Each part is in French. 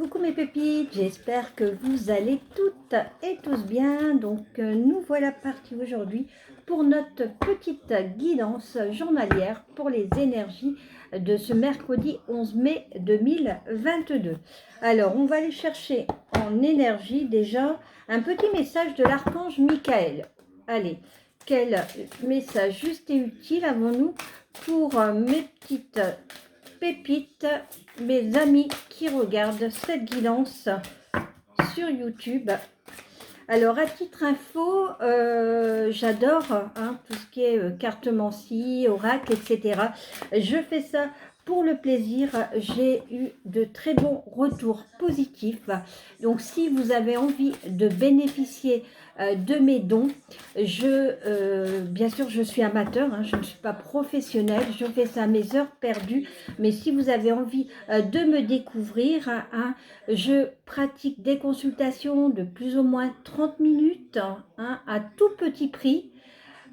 Coucou mes pépites, j'espère que vous allez toutes et tous bien. Donc nous voilà partis aujourd'hui pour notre petite guidance journalière pour les énergies de ce mercredi 11 mai 2022. Alors on va aller chercher en énergie déjà un petit message de l'archange Michael. Allez, quel message juste et utile avons-nous pour mes petites pépites, mes amis qui regardent cette guidance sur YouTube. Alors à titre info, j'adore tout ce qui est cartomancie, oracle, etc. Je fais ça pour le plaisir. J'ai eu de très bons retours positifs. Donc si vous avez envie de bénéficier de mes dons, bien sûr je suis amateur, je ne suis pas professionnelle, je fais ça à mes heures perdues. Mais si vous avez envie de me découvrir, je pratique des consultations de plus ou moins 30 minutes à tout petit prix.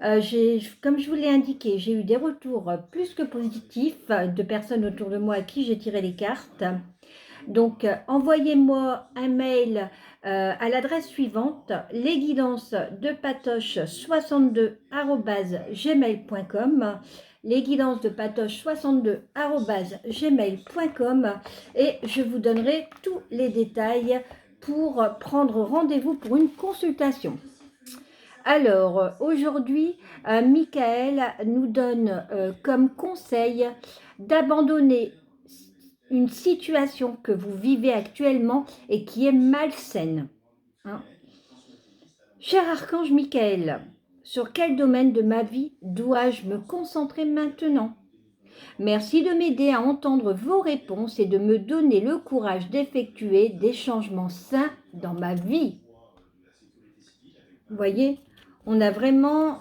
Comme je vous l'ai indiqué, j'ai eu des retours plus que positifs de personnes autour de moi à qui j'ai tiré les cartes. Donc, envoyez-moi un mail à l'adresse suivante, lesguidances62@gmail.com, lesguidances62@gmail.com, et je vous donnerai tous les détails pour prendre rendez-vous pour une consultation. Alors, aujourd'hui, Michael nous donne comme conseil d'abandonner une situation que vous vivez actuellement et qui est malsaine. Cher archange Michael, sur quel domaine de ma vie dois-je me concentrer maintenant? Merci de m'aider à entendre vos réponses et de me donner le courage d'effectuer des changements sains dans ma vie. Vous voyez, on a vraiment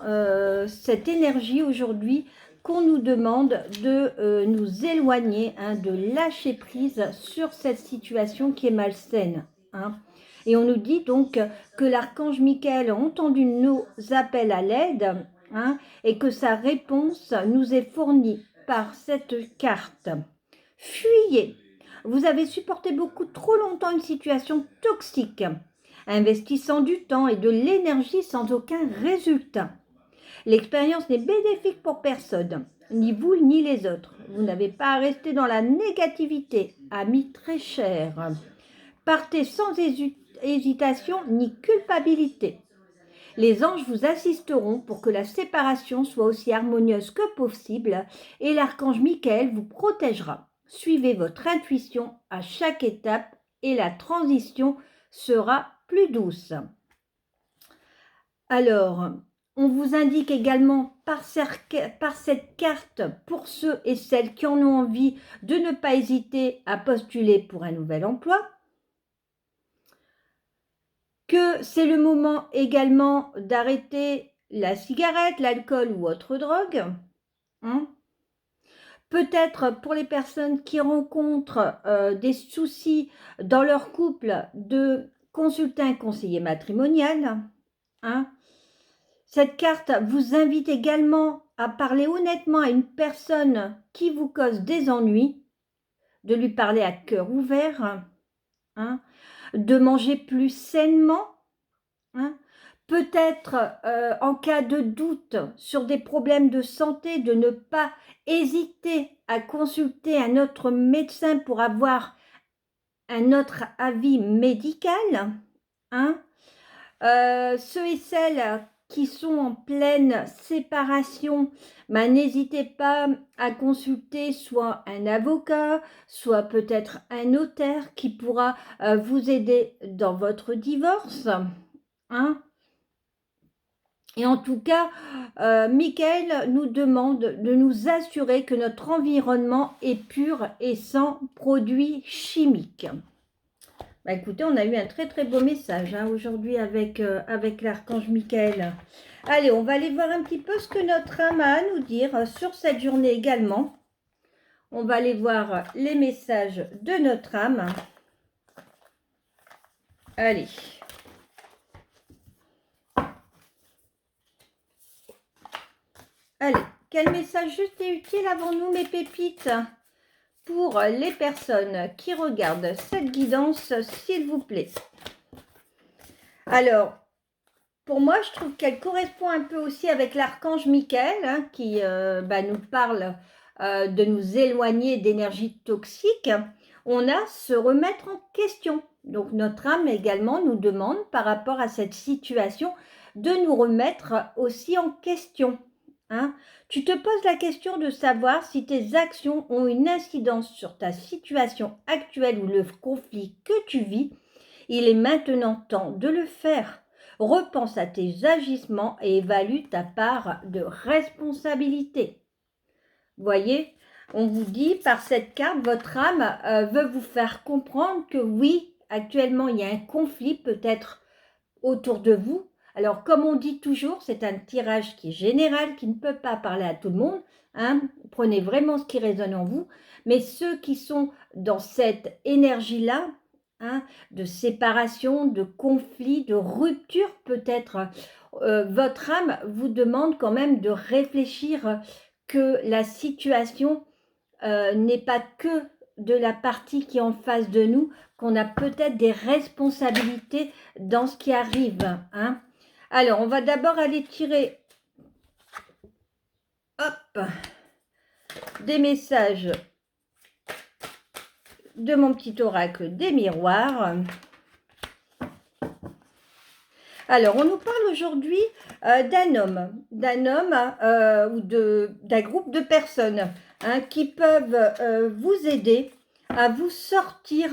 cette énergie aujourd'hui qu'on nous demande de nous éloigner, de lâcher prise sur cette situation qui est malsaine. Et on nous dit donc que l'archange Michael a entendu nos appels à l'aide et que sa réponse nous est fournie par cette carte. Fuyez! Vous avez supporté beaucoup trop longtemps une situation toxique, investissant du temps et de l'énergie sans aucun résultat. L'expérience n'est bénéfique pour personne, ni vous ni les autres. Vous n'avez pas à rester dans la négativité, amis très chers. Partez sans hésitation ni culpabilité. Les anges vous assisteront pour que la séparation soit aussi harmonieuse que possible et l'archange Michael vous protégera. Suivez votre intuition à chaque étape et la transition sera plus douce. Alors, on vous indique également par cette carte, pour ceux et celles qui en ont envie, de ne pas hésiter à postuler pour un nouvel emploi, que c'est le moment également d'arrêter la cigarette, l'alcool ou autre drogue. Peut-être pour les personnes qui rencontrent des soucis dans leur couple, de consulter un conseiller matrimonial. Cette carte vous invite également à parler honnêtement à une personne qui vous cause des ennuis, de lui parler à cœur ouvert, de manger plus sainement, peut-être en cas de doute sur des problèmes de santé, de ne pas hésiter à consulter un autre médecin pour avoir un autre avis médical. Ceux et celles qui sont en pleine séparation, n'hésitez pas à consulter soit un avocat, soit peut-être un notaire qui pourra vous aider dans votre divorce. Et en tout cas, Michael nous demande de nous assurer que notre environnement est pur et sans produits chimiques. Écoutez, on a eu un très très beau message aujourd'hui avec l'archange Michael. Allez, on va aller voir un petit peu ce que notre âme a à nous dire sur cette journée également. On va aller voir les messages de notre âme. Allez. Allez, quel message juste et utile avons-nous, mes pépites, pour les personnes qui regardent cette guidance, s'il vous plaît. Alors, pour moi, je trouve qu'elle correspond un peu aussi avec l'archange Michael, hein, qui nous parle de nous éloigner d'énergie toxique. On a se remettre en question. Donc, notre âme également nous demande, par rapport à cette situation, de nous remettre aussi en question. Hein. Tu te poses la question de savoir si tes actions ont une incidence sur ta situation actuelle ou le conflit que tu vis. Il est maintenant temps de le faire. Repense à tes agissements et évalue ta part de responsabilité. Voyez, on vous dit par cette carte, votre âme veut vous faire comprendre que oui, actuellement il y a un conflit peut-être autour de vous. Alors comme on dit toujours, c'est un tirage qui est général, qui ne peut pas parler à tout le monde. Hein. Prenez vraiment ce qui résonne en vous. Mais ceux qui sont dans cette énergie-là, hein, de séparation, de conflit, de rupture peut-être, votre âme vous demande quand même de réfléchir que la situation n'est pas que de la partie qui est en face de nous, qu'on a peut-être des responsabilités dans ce qui arrive. Hein. Alors, on va d'abord aller tirer des messages de mon petit oracle des miroirs. Alors, on nous parle aujourd'hui d'un homme ou d'un groupe de personnes, hein, qui peuvent vous aider à vous sortir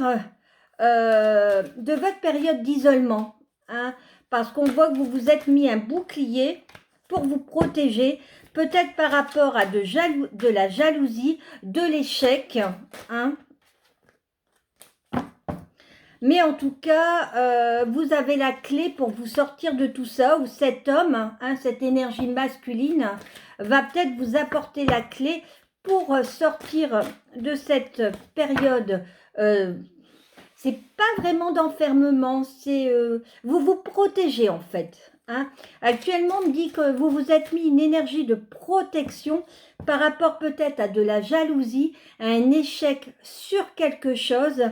de votre période d'isolement. Hein, parce qu'on voit que vous vous êtes mis un bouclier pour vous protéger, peut-être par rapport à de la jalousie, de l'échec. Hein. Mais en tout cas, vous avez la clé pour vous sortir de tout ça, où cet homme, hein, cette énergie masculine, va peut-être vous apporter la clé pour sortir de cette période. C'est pas vraiment d'enfermement, c'est vous vous protégez en fait. Hein. Actuellement, on me dit que vous vous êtes mis une énergie de protection par rapport peut-être à de la jalousie, à un échec sur quelque chose.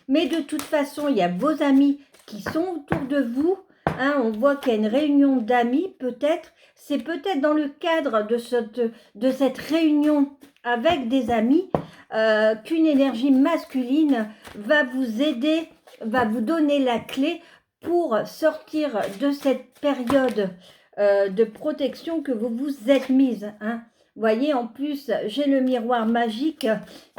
Mais de toute façon, il y a vos amis qui sont autour de vous. Hein, on voit qu'il y a une réunion d'amis peut-être. C'est peut-être dans le cadre de cette réunion avec des amis qu'une énergie masculine va vous aider, va vous donner la clé pour sortir de cette période de protection que vous vous êtes mise. Hein. Vous voyez, en plus, j'ai le miroir magique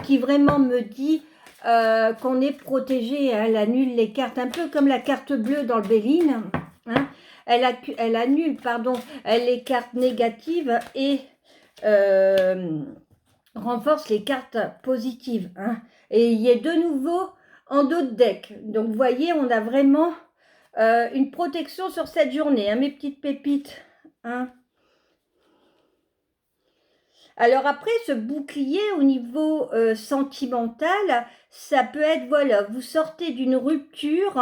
qui vraiment me dit qu'on est protégé. Elle annule les cartes, un peu comme la carte bleue dans le Béline. Hein. Elle annule les cartes négatives et renforce les cartes positives. Hein. Et il y est de nouveau en dos de deck. Donc vous voyez, on a vraiment une protection sur cette journée, hein, mes petites pépites. Hein. Alors après, ce bouclier au niveau sentimental, ça peut être, voilà, vous sortez d'une rupture,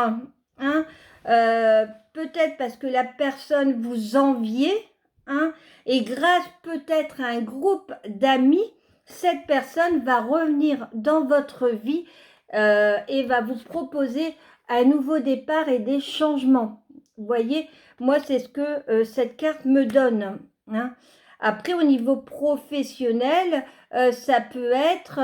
hein, peut-être parce que la personne vous enviait, hein, et grâce peut-être à un groupe d'amis, cette personne va revenir dans votre vie et va vous proposer un nouveau départ et des changements. Vous voyez, moi c'est ce que cette carte me donne. Hein. Après, au niveau professionnel, ça peut être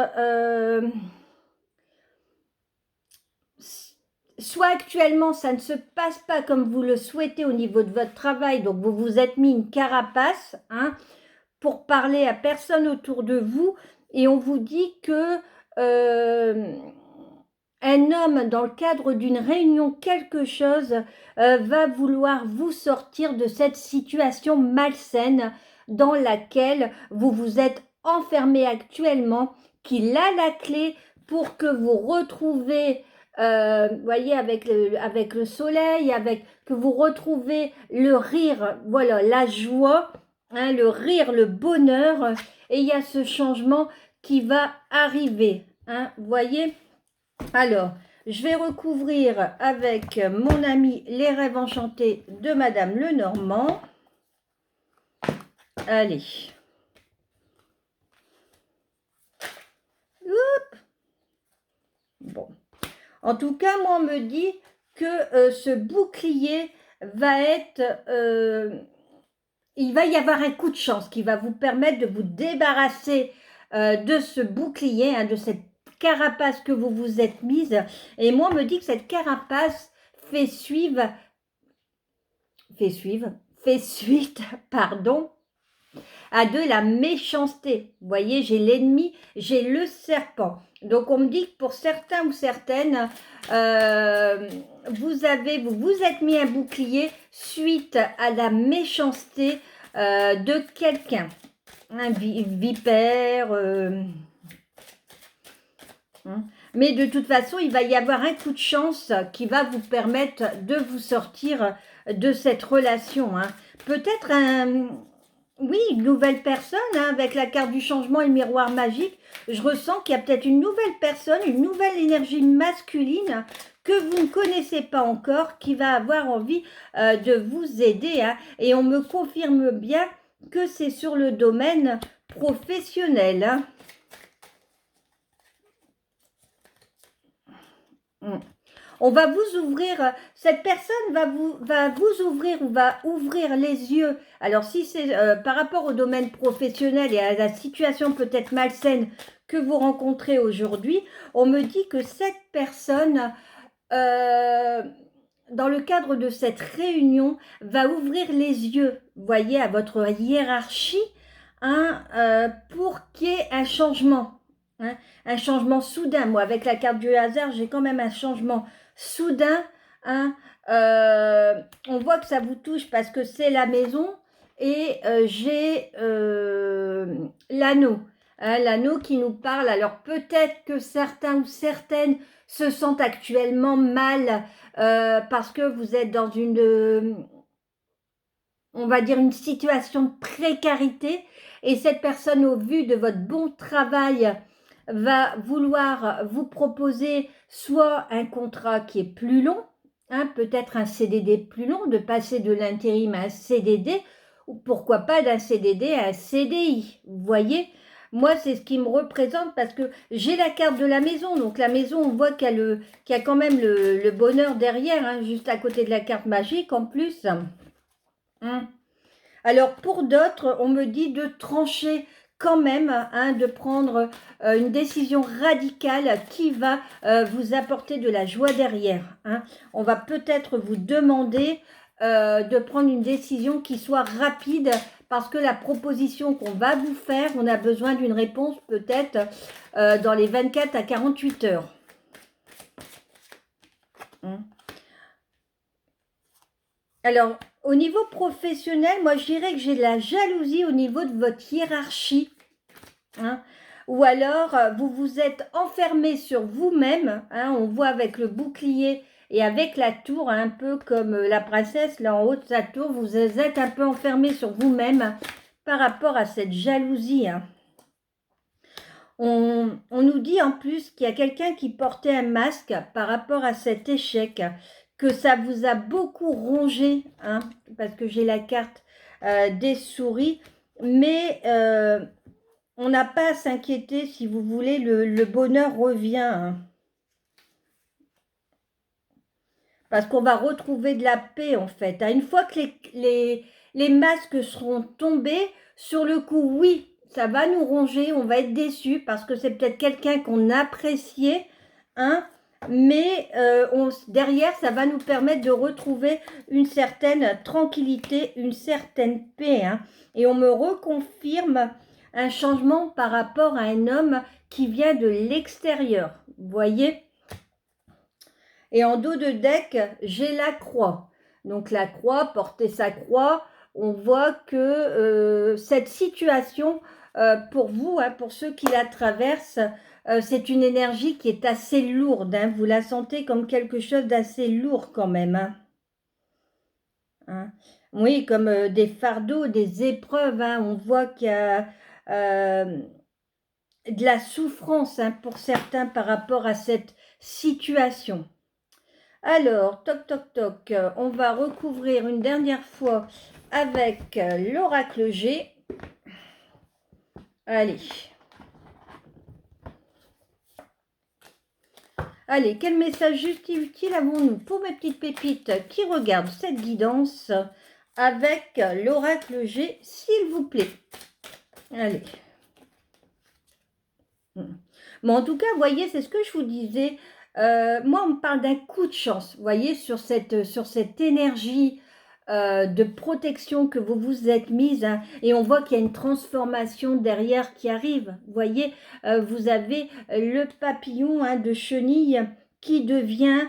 soit actuellement, ça ne se passe pas comme vous le souhaitez au niveau de votre travail, donc vous vous êtes mis une carapace, hein, pour parler à personne autour de vous, et on vous dit que un homme, dans le cadre d'une réunion, quelque chose, va vouloir vous sortir de cette situation malsaine dans laquelle vous vous êtes enfermé actuellement, qu'il a la clé pour que vous retrouvez, voyez, avec le soleil, que vous retrouvez le rire, voilà, la joie, hein, le rire, le bonheur, et il y a ce changement qui va arriver. Hein, voyez. Alors, je vais recouvrir avec mon ami Les Rêves Enchantés de Madame Lenormand. Allez. Oups. En tout cas, moi, on me dit que ce bouclier va être... il va y avoir un coup de chance qui va vous permettre de vous débarrasser de ce bouclier, hein, de cette carapace que vous vous êtes mise. Et moi, on me dit que cette carapace fait suivre, fait suivre, fait suite, pardon, à de la méchanceté. Vous voyez, j'ai l'ennemi, j'ai le serpent. Donc, on me dit que pour certains ou certaines, vous vous êtes mis un bouclier suite à la méchanceté de quelqu'un. Un vipère. Hein. Mais de toute façon, il va y avoir un coup de chance qui va vous permettre de vous sortir de cette relation. Hein. Peut-être oui, une nouvelle personne, hein, avec la carte du changement et le miroir magique. Je ressens qu'il y a peut-être une nouvelle personne, une nouvelle énergie masculine que vous ne connaissez pas encore, qui va avoir envie de vous aider. Hein. Et on me confirme bien que c'est sur le domaine professionnel. Hein. On va vous ouvrir, cette personne va vous ouvrir ou va ouvrir les yeux. Alors si c'est par rapport au domaine professionnel et à la situation peut-être malsaine que vous rencontrez aujourd'hui, on me dit que cette personne, dans le cadre de cette réunion, va ouvrir les yeux, voyez, à votre hiérarchie, hein, pour qu'il y ait un changement. Hein, un changement soudain. Moi, avec la carte du hasard, j'ai quand même un changement soudain. Hein, on voit que ça vous touche parce que c'est la maison et j'ai l'anneau. Hein, l'anneau qui nous parle. Alors peut-être que certains ou certaines se sentent actuellement mal parce que vous êtes dans une, on va dire, une situation de précarité et cette personne, au vu de votre bon travail, va vouloir vous proposer soit un contrat qui est plus long, hein, peut-être un CDD plus long, de passer de l'intérim à un CDD, ou pourquoi pas d'un CDD à un CDI, vous voyez. Moi, c'est ce qui me représente parce que j'ai la carte de la maison. Donc, la maison, on voit qu'il y a quand même le bonheur derrière, hein, juste à côté de la carte magique en plus. Hein. Alors, pour d'autres, on me dit de trancher quand même, hein, de prendre une décision radicale qui va vous apporter de la joie derrière. Hein. On va peut-être vous demander de prendre une décision qui soit rapide parce que la proposition qu'on va vous faire, on a besoin d'une réponse peut-être dans les 24 à 48 heures. Hein. Alors, au niveau professionnel, moi je dirais que j'ai de la jalousie au niveau de votre hiérarchie. Hein. Ou alors, vous vous êtes enfermé sur vous-même. Hein, on voit avec le bouclier et avec la tour, hein, un peu comme la princesse, là en haut de sa tour, vous êtes un peu enfermé sur vous-même par rapport à cette jalousie. Hein. On nous dit en plus qu'il y a quelqu'un qui portait un masque par rapport à cet échec, que ça vous a beaucoup rongé, hein, parce que j'ai la carte des souris, mais on n'a pas à s'inquiéter, si vous voulez, le bonheur revient. Hein. Parce qu'on va retrouver de la paix, en fait. Une fois que les masques seront tombés, sur le coup, oui, ça va nous ronger, on va être déçus, parce que c'est peut-être quelqu'un qu'on appréciait, hein, mais derrière, ça va nous permettre de retrouver une certaine tranquillité, une certaine paix. Hein. Et on me reconfirme un changement par rapport à un homme qui vient de l'extérieur. Vous voyez ? Et en dos de deck, j'ai la croix. Donc la croix, porter sa croix, on voit que cette situation, pour vous, hein, pour ceux qui la traversent, c'est une énergie qui est assez lourde. Hein. Vous la sentez comme quelque chose d'assez lourd quand même. Hein. Hein. Oui, comme des fardeaux, des épreuves. Hein. On voit qu'il y a de la souffrance, hein, pour certains par rapport à cette situation. Alors, toc toc toc, on va recouvrir une dernière fois avec l'oracle G. Allez. Allez, quel message juste et utile avons-nous pour mes petites pépites qui regardent cette guidance avec l'oracle G, s'il vous plaît. Allez. Bon, en tout cas, vous voyez, c'est ce que je vous disais. Moi, on me parle d'un coup de chance, vous voyez, sur cette énergie de protection que vous vous êtes mise, hein, et on voit qu'il y a une transformation derrière qui arrive. Vous voyez, vous avez le papillon, hein, de chenille qui devient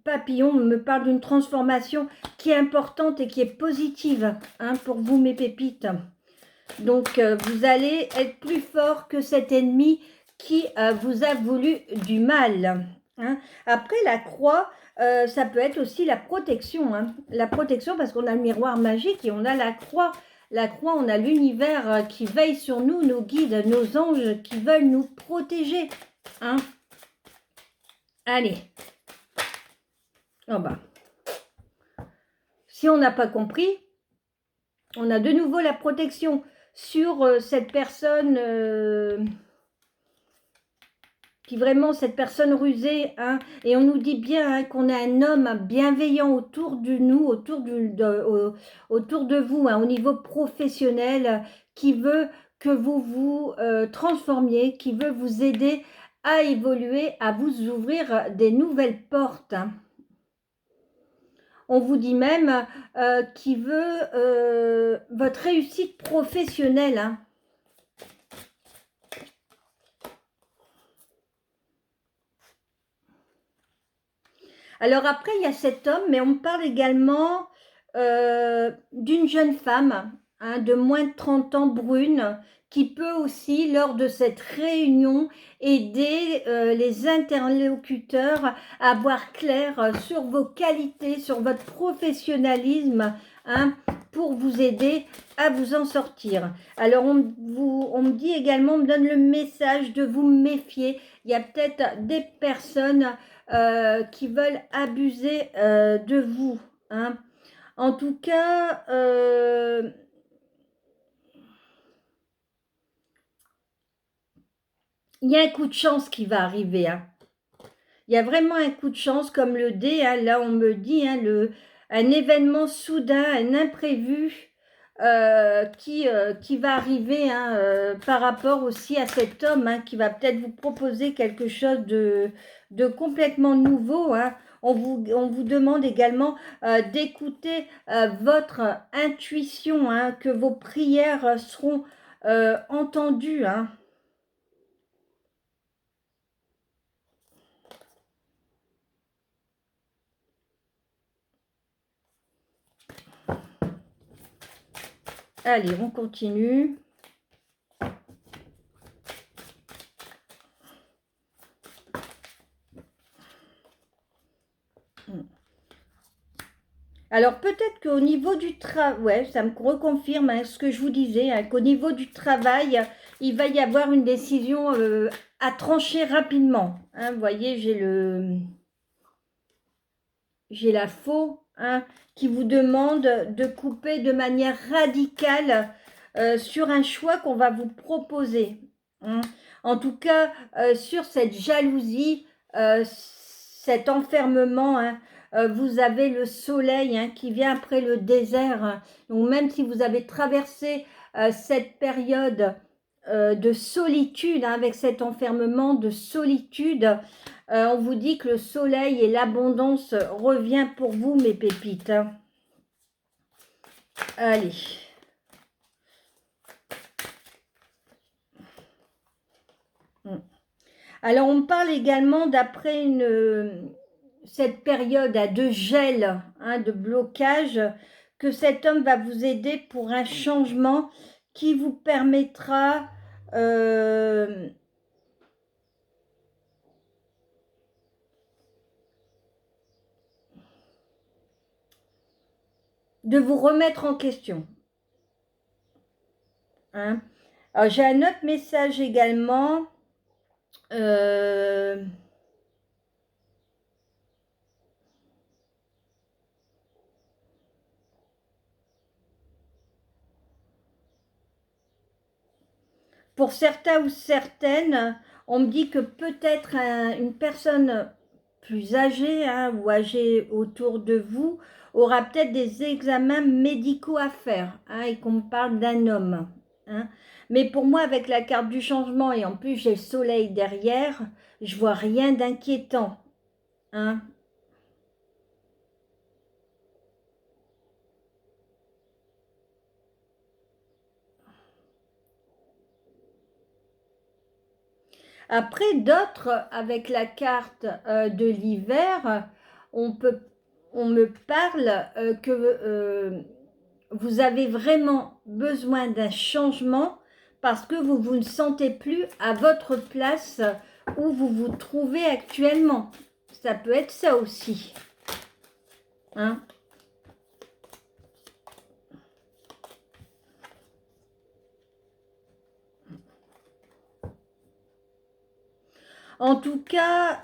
papillon. On me parle d'une transformation qui est importante et qui est positive, hein, pour vous, mes pépites. Donc, vous allez être plus fort que cet ennemi qui vous a voulu du mal. Hein. Après, la croix, ça peut être aussi la protection. Hein. La protection, parce qu'on a le miroir magique et on a la croix. La croix, on a l'univers qui veille sur nous, nos guides, nos anges qui veulent nous protéger. Hein. Allez. Oh bah. Si on n'a pas compris, on a de nouveau la protection sur cette personne qui vraiment, cette personne rusée, hein, et on nous dit bien, hein, qu'on a un homme bienveillant autour de nous, autour de vous, hein, au niveau professionnel, qui veut que vous vous transformiez, qui veut vous aider à évoluer, à vous ouvrir des nouvelles portes. Hein. On vous dit même qui veut votre réussite professionnelle. Hein. Alors après, il y a cet homme, mais on me parle également d'une jeune femme, hein, de moins de 30 ans, brune, qui peut aussi, lors de cette réunion, aider les interlocuteurs à voir clair sur vos qualités, sur votre professionnalisme, hein, pour vous aider à vous en sortir. Alors, on me dit également, on me donne le message de vous méfier. Il y a peut-être des personnes qui veulent abuser de vous. Hein. En tout cas, il y a un coup de chance qui va arriver. Hein. Il y a vraiment un coup de chance, comme le dé. Hein, là, on me dit, hein, un événement soudain, un imprévu qui va arriver, hein, par rapport aussi à cet homme, hein, qui va peut-être vous proposer quelque chose de complètement nouveau. Hein. On vous demande également d'écouter votre intuition, hein, que vos prières seront entendues. Hein. Allez, on continue. Alors peut-être qu'au niveau du travail, ouais, ça me reconfirme, hein, ce que je vous disais, hein, qu'au niveau du travail, il va y avoir une décision à trancher rapidement. Hein, vous voyez, j'ai la faux, hein, qui vous demande de couper de manière radicale sur un choix qu'on va vous proposer. Hein. En tout cas, sur cette jalousie, cet enfermement, hein, vous avez le soleil, hein, qui vient après le désert. Hein. Donc même si vous avez traversé cette période de solitude, hein, avec cet enfermement de solitude, on vous dit que le soleil et l'abondance revient pour vous, mes pépites. Hein. Allez. Alors, on me parle également d'après cette période de gel, hein, de blocage, que cet homme va vous aider pour un changement qui vous permettra de vous remettre en question. Hein. Alors, j'ai un autre message également. Pour certains ou certaines, On me dit que peut-être une personne plus âgée ou âgée autour de vous aura peut-être des examens médicaux à faire et qu'on me parle d'un homme. Mais pour moi, avec la carte du changement et en plus j'ai le soleil derrière, je vois rien d'inquiétant. Après, d'autres, avec la carte de l'hiver, on peut, on me parle que vous avez vraiment besoin d'un changement parce que vous ne sentez plus à votre place où vous vous trouvez actuellement. Ça peut être ça aussi. En tout cas,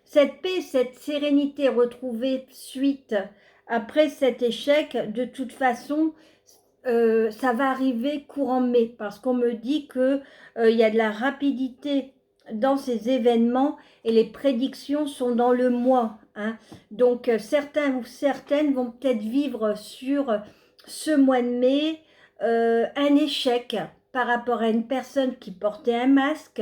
cette paix, cette sérénité retrouvée suite après cet échec, de toute façon, ça va arriver courant mai parce qu'on me dit que il y a de la rapidité dans ces événements et les prédictions sont dans le mois. Donc certains ou certaines vont peut-être vivre sur ce mois de mai un échec par rapport à une personne qui portait un masque.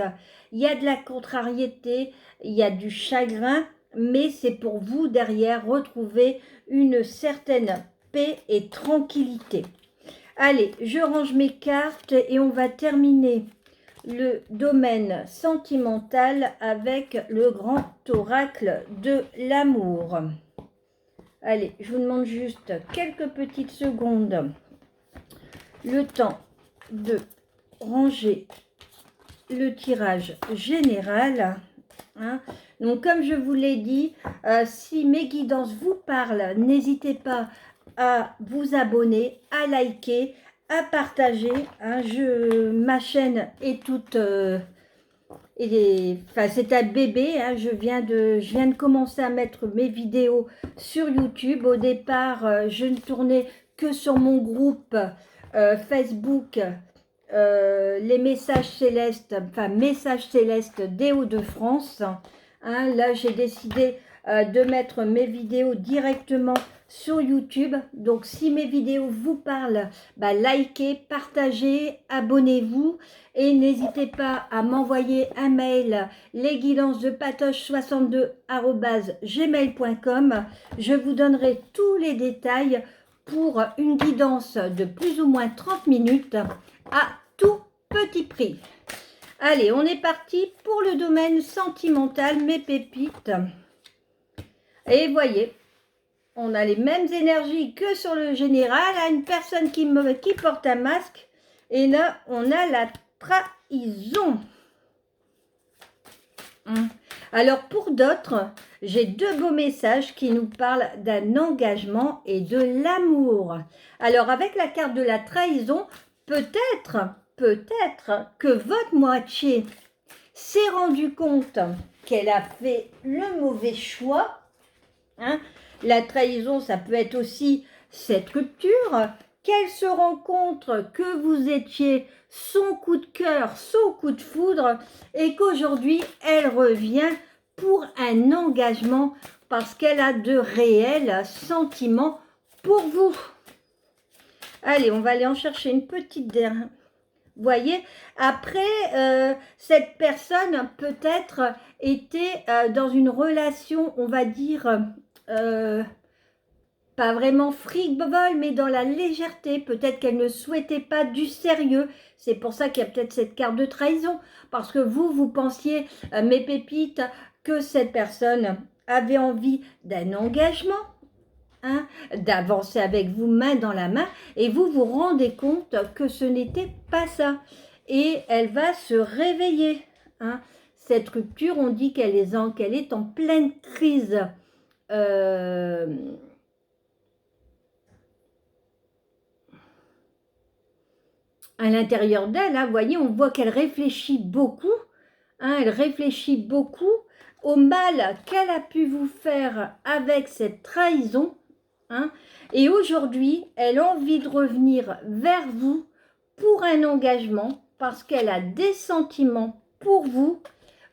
Il y a de la contrariété, il y a du chagrin, mais c'est pour vous derrière retrouver une certaine paix et tranquillité. Allez, je range mes cartes et on va terminer le domaine sentimental avec le grand oracle de l'amour. Allez, je vous demande juste quelques petites secondes, le temps de ranger le tirage général. Donc, comme je vous l'ai dit, si mes guidances vous parlent, n'hésitez pas à vous abonner, à liker, à partager. Ma chaîne est toute... c'est un bébé. Je viens de commencer à mettre mes vidéos sur YouTube. Au départ, je ne tournais que sur mon groupe Facebook, les messages célestes, messages célestes des Hauts-de-France. Là, j'ai décidé de mettre mes vidéos directement sur YouTube. Donc, si mes vidéos vous parlent, likez, partagez, abonnez-vous. Et n'hésitez pas à m'envoyer un mail, lesguidances-de-patoche62@gmail.com. Je vous donnerai tous les détails pour une guidance de plus ou moins 30 minutes à tout petit prix. Allez, on est parti pour le domaine sentimental, mes pépites. Et voyez, on a les mêmes énergies que sur le général. Une personne qui porte un masque. Et là, on a la trahison. Alors, pour d'autres, j'ai deux beaux messages qui nous parlent d'un engagement et de l'amour. Alors, avec la carte de la trahison, peut-être que votre moitié s'est rendu compte qu'elle a fait le mauvais choix. La trahison, ça peut être aussi cette rupture, qu'elle se rend compte que vous étiez son coup de cœur, son coup de foudre, et qu'aujourd'hui, elle revient pour un engagement parce qu'elle a de réels sentiments pour vous. Allez, on va aller en chercher une petite dernière. Vous voyez, après, cette personne peut-être était dans une relation, on va dire, pas vraiment fric-bol, mais dans la légèreté. Peut-être qu'elle ne souhaitait pas du sérieux. C'est pour ça qu'il y a peut-être cette carte de trahison. Parce que vous pensiez, mes pépites, que cette personne avait envie d'un engagement. D'avancer avec vous main dans la main. Et vous vous rendez compte que ce n'était pas ça. Et elle va se réveiller. Cette rupture, on dit qu'elle est en pleine crise. À l'intérieur d'elle, vous voyez, on voit qu'elle réfléchit beaucoup, elle réfléchit beaucoup au mal qu'elle a pu vous faire avec cette trahison, et aujourd'hui, elle a envie de revenir vers vous pour un engagement, parce qu'elle a des sentiments pour vous.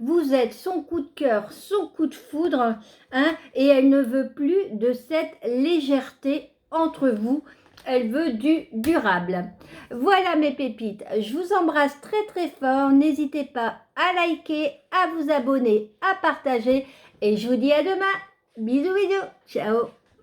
Vous êtes son coup de cœur, son coup de foudre, hein, et elle ne veut plus de cette légèreté entre vous. Elle veut du durable. Voilà mes pépites, je vous embrasse très très fort. N'hésitez pas à liker, à vous abonner, à partager. Et je vous dis à demain. Bisous, bisous. Ciao.